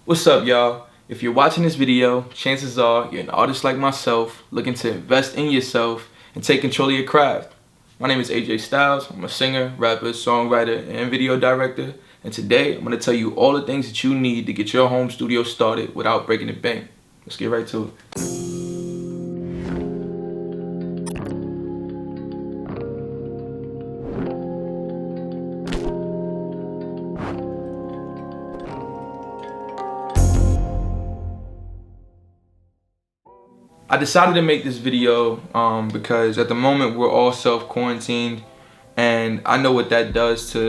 What's up, y'all? If you're watching this video, chances are you're an artist like myself looking to invest in yourself and take control of your craft. My name is Ajaay Styles. I'm a singer, rapper, songwriter, and video director. And today I'm going to tell you all the things that you need to get your home studio started without breaking the bank. Let's get right to it. I decided to make this video because at the moment we're all self-quarantined, and I know what that does to,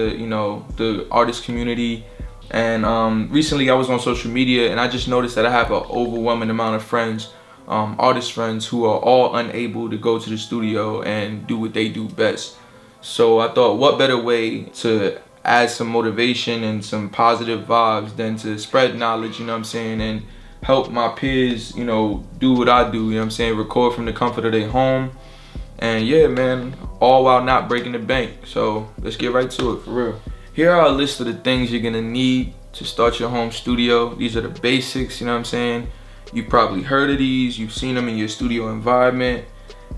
the artist community. And recently I was on social media and I just noticed that I have an overwhelming amount of friends, artist friends, who are all unable to go to the studio and do what they do best. So I thought, what better way to add some motivation and some positive vibes than to spread knowledge, and help my peers, do what I do, record from the comfort of their home. And yeah, man, all while not breaking the bank. So let's get right to it, for real. Here are a list of the things you're gonna need to start your home studio. These are the basics, You probably heard of these, you've seen them in your studio environment.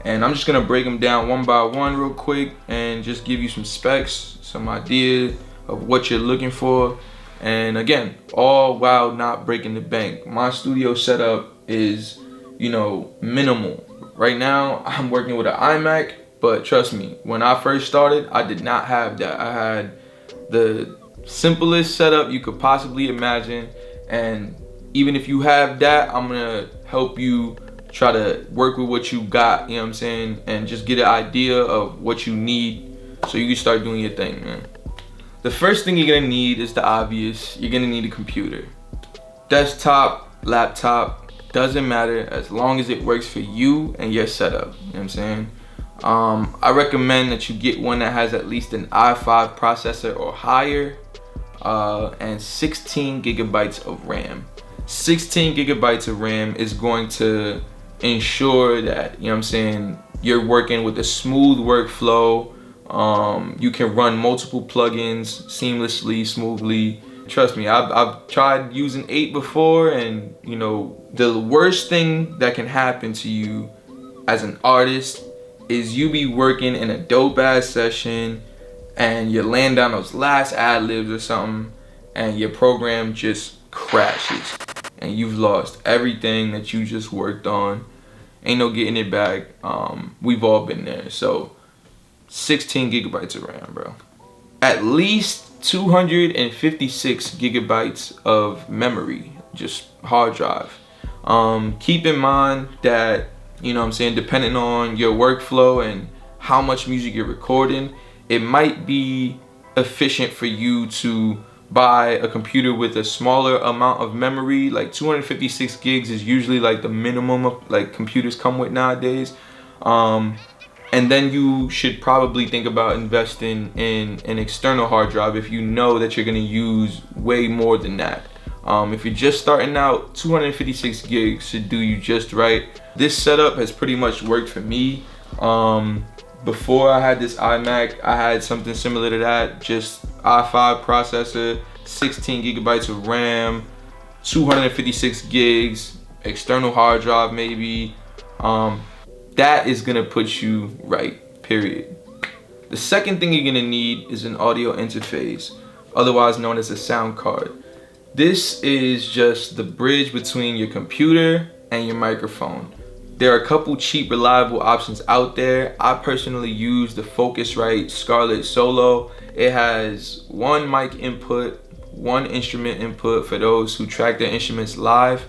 And I'm just gonna break them down one by one real quick and just give you some specs, some idea of what you're looking for. And again, all while not breaking the bank. My studio setup is, minimal. Right now, I'm working with an iMac, but trust me, when I first started, I did not have that. I had the simplest setup you could possibly imagine. And even if you have that, I'm gonna help you try to work with what you got, and just get an idea of what you need so you can start doing your thing, man. The first thing you're gonna need is the obvious. You're gonna need a computer. Desktop, laptop, doesn't matter as long as it works for you and your setup. I recommend that you get one that has at least an i5 processor or higher, and 16 gigabytes of RAM. 16 gigabytes of RAM is going to ensure that, you're working with a smooth workflow. You can run multiple plugins seamlessly, smoothly. Trust me, I've tried using 8 before, and the worst thing that can happen to you as an artist is you be working in a dope ass session and you land down those last ad-libs or something and your program just crashes and you've lost everything that you just worked on. Ain't no getting it back. We've all been there. So 16 gigabytes of RAM, bro. At least 256 gigabytes of memory, just hard drive. Keep in mind that, depending on your workflow and how much music you're recording, it might be efficient for you to buy a computer with a smaller amount of memory. Like 256 gigs is usually like the minimum of computers come with nowadays. And then you should probably think about investing in an external hard drive if you know that you're gonna use way more than that. If you're just starting out, 256 gigs should do you just right. This setup has pretty much worked for me. Before I had this iMac, I had something similar to that, just i5 processor, 16 gigabytes of RAM, 256 gigs, external hard drive maybe. That is gonna put you right, period. The second thing you're gonna need is an audio interface, otherwise known as a sound card. This is just the bridge between your computer and your microphone. There are a couple cheap, reliable options out there. I personally use the Focusrite Scarlett Solo. It has one mic input, one instrument input for those who track their instruments live.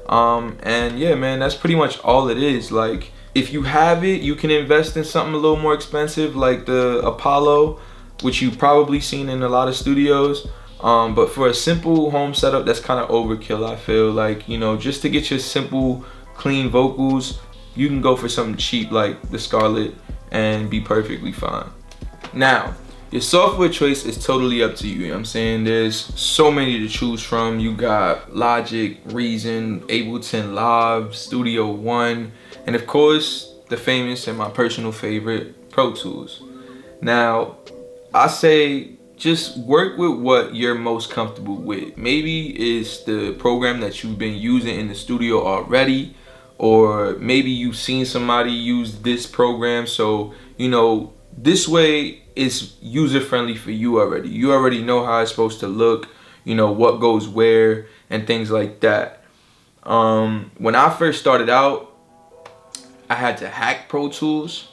And yeah, man, that's pretty much all it is. Like, if you have it, you can invest in something a little more expensive like the Apollo, which you've probably seen in a lot of studios. But for a simple home setup, that's kind of overkill, I feel like. Just to get your simple, clean vocals, you can go for something cheap like the Scarlett and be perfectly fine. Now, your software choice is totally up to you. There's so many to choose from. You got Logic, Reason, Ableton Live, Studio One, and of course, the famous and my personal favorite, Pro Tools. Now, I say just work with what you're most comfortable with. Maybe it's the program that you've been using in the studio already, or maybe you've seen somebody use this program, so you know this way it's user friendly for you already. You already know how it's supposed to look, you know what goes where and things like that. When I first started out, I had to hack Pro Tools,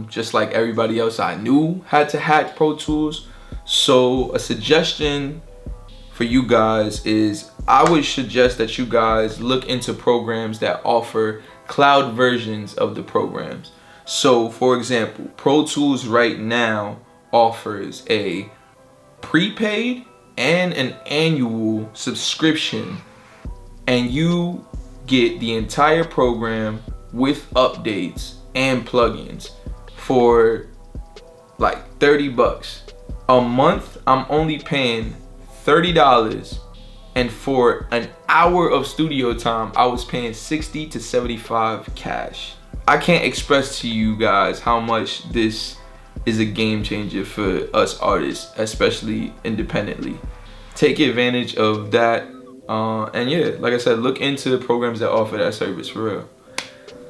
just like everybody else I knew had to hack Pro Tools. So a suggestion for you guys is I would suggest that you guys look into programs that offer cloud versions of the programs. So for example, Pro Tools right now offers a prepaid and an annual subscription, and you get the entire program with updates and plugins for like 30 bucks a month. I'm only paying $30, and for an hour of studio time I was paying 60 to 75 cash. I can't express to you guys how much this is a game changer for us artists, especially independently. Take advantage of that, and yeah, like I said, look into programs that offer that service for real.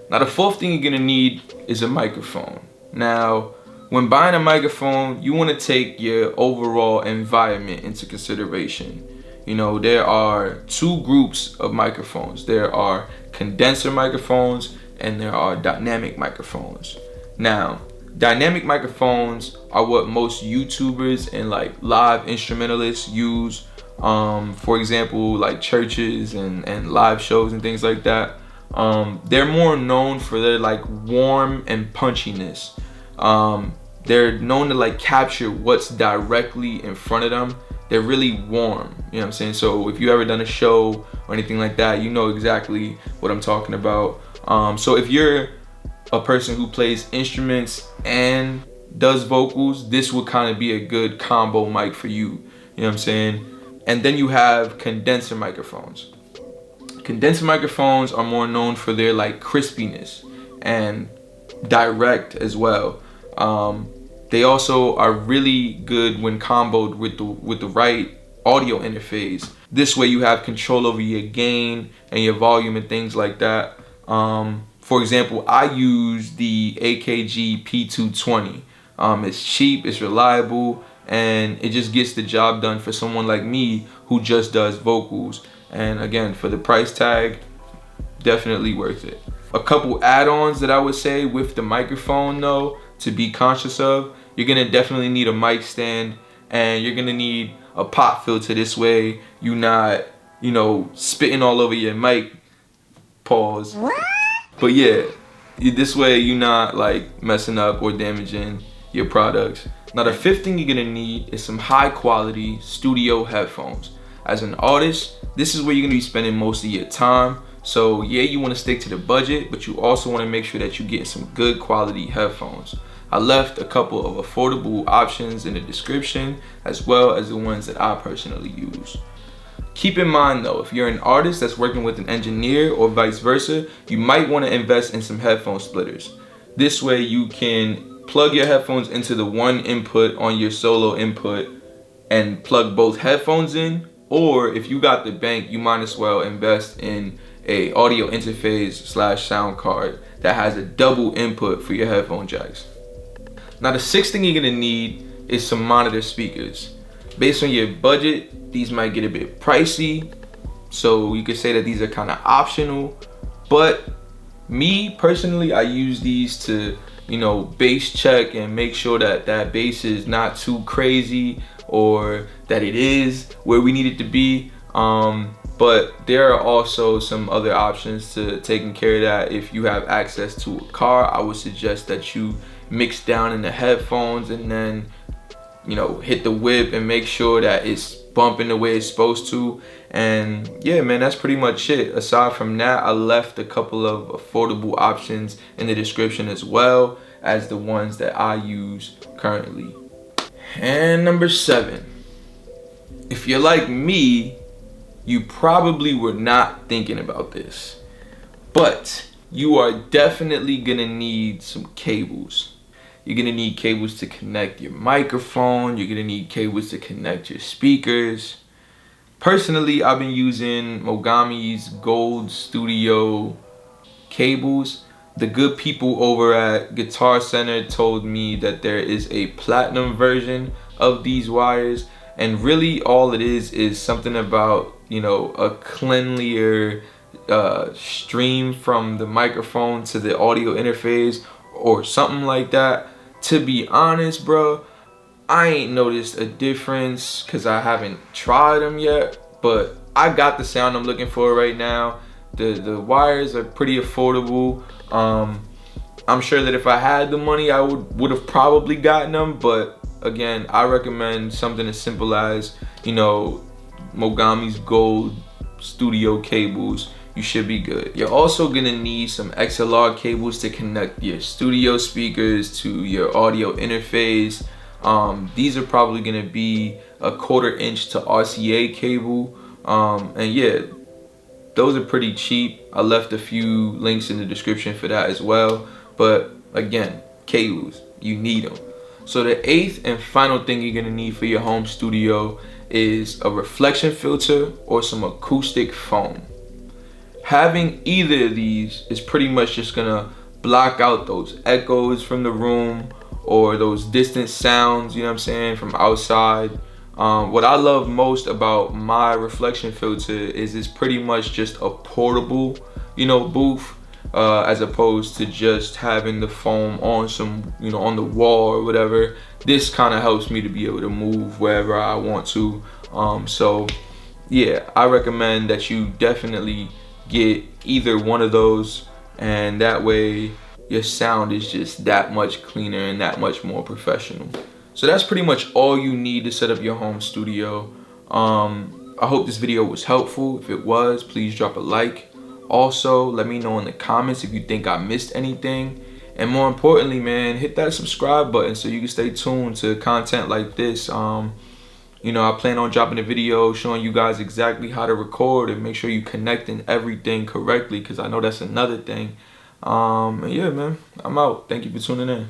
Now the fourth thing you're gonna need is a microphone. Now when buying a microphone, you want to take your overall environment into consideration. You know, there are two groups of microphones. There are condenser microphones and there are dynamic microphones. Now, dynamic microphones are what most YouTubers and like live instrumentalists use. For example, like churches and live shows and things like that. They're more known for their like warm and punchiness. They're known to like capture what's directly in front of them. They're really warm, you know what I'm saying? So if you ever done a show or anything like that, you know exactly what I'm talking about. So if you're a person who plays instruments and does vocals, this would kind of be a good combo mic for you, you know what I'm saying? And then you have condenser microphones. Condenser microphones are more known for their like crispiness and direct as well. They also are really good when comboed with the right audio interface. This way you have control over your gain and your volume and things like that. For example, I use the AKG P220. It's cheap, it's reliable, and it just gets the job done for someone like me who just does vocals. And again, for the price tag, definitely worth it. A couple add-ons that I would say with the microphone though, to be conscious of, you're gonna definitely need a mic stand, and you're gonna need a pop filter. This way you're not, you know, spitting all over your mic. Pause. But yeah, this way you're not like messing up or damaging your products. Now the fifth thing you're gonna need is some high quality studio headphones. As an artist, this is where you're gonna be spending most of your time. So yeah, you wanna stick to the budget, but you also wanna make sure that you get some good quality headphones. I left a couple of affordable options in the description, as well as the ones that I personally use. Keep in mind though, if you're an artist that's working with an engineer or vice versa, you might wanna invest in some headphone splitters. This way you can plug your headphones into the one input on your solo input and plug both headphones in, or if you got the bank, you might as well invest in a audio interface / sound card that has a double input for your headphone jacks. Now the sixth thing you're gonna need is some monitor speakers. Based on your budget, these might get a bit pricey, so you could say that these are kind of optional, but me personally, I use these to, you know, bass check and make sure that that bass is not too crazy or that it is where we need it to be. But there are also some other options to taking care of that. If you have access to a car, I would suggest that you mix down in the headphones and then, you know, hit the whip and make sure that it's bumping the way it's supposed to. And yeah, man, that's pretty much it. Aside from that, I left a couple of affordable options in the description as well as the ones that I use currently. And number 7, if you're like me, you probably were not thinking about this, but you are definitely gonna need some cables. You're gonna need cables to connect your microphone. You're gonna need cables to connect your speakers. Personally, I've been using Mogami's Gold Studio cables. The good people over at Guitar Center told me that there is a platinum version of these wires, and really all it is something about, you know, a cleanlier stream from the microphone to the audio interface or something like that. To be honest, bro, I ain't noticed a difference because I haven't tried them yet, but I got the sound I'm looking for right now. The wires are pretty affordable. I'm sure that if I had the money, I would have probably gotten them, but again, I recommend something as simple as, you know, Mogami's Gold Studio cables. You should be good. You're also gonna need some XLR cables to connect your studio speakers to your audio interface. These are probably gonna be a 1/4 inch to RCA cable. And yeah, those are pretty cheap. I left a few links in the description for that as well. But again, cables, you need them. So the 8th and final thing you're gonna need for your home studio is a reflection filter or some acoustic foam. Having either of these is pretty much just gonna block out those echoes from the room or those distant sounds, you know what I'm saying, from outside. What I love most about my reflection filter is it's pretty much just a portable, you know, booth, as opposed to just having the foam on some, you know, on the wall or whatever. This kind of helps me to be able to move wherever I want to. So yeah, I recommend that you definitely get either one of those, and that way your sound is just that much cleaner and that much more professional. So that's pretty much all you need to set up your home studio. I hope this video was helpful. If it was, please drop a like. Also, let me know in the comments if you think I missed anything. And more importantly, man, hit that subscribe button so you can stay tuned to content like this. You know, I plan on dropping a video showing you guys exactly how to record and make sure you connecting everything correctly, because I know that's another thing. And yeah, man, I'm out. Thank you for tuning in.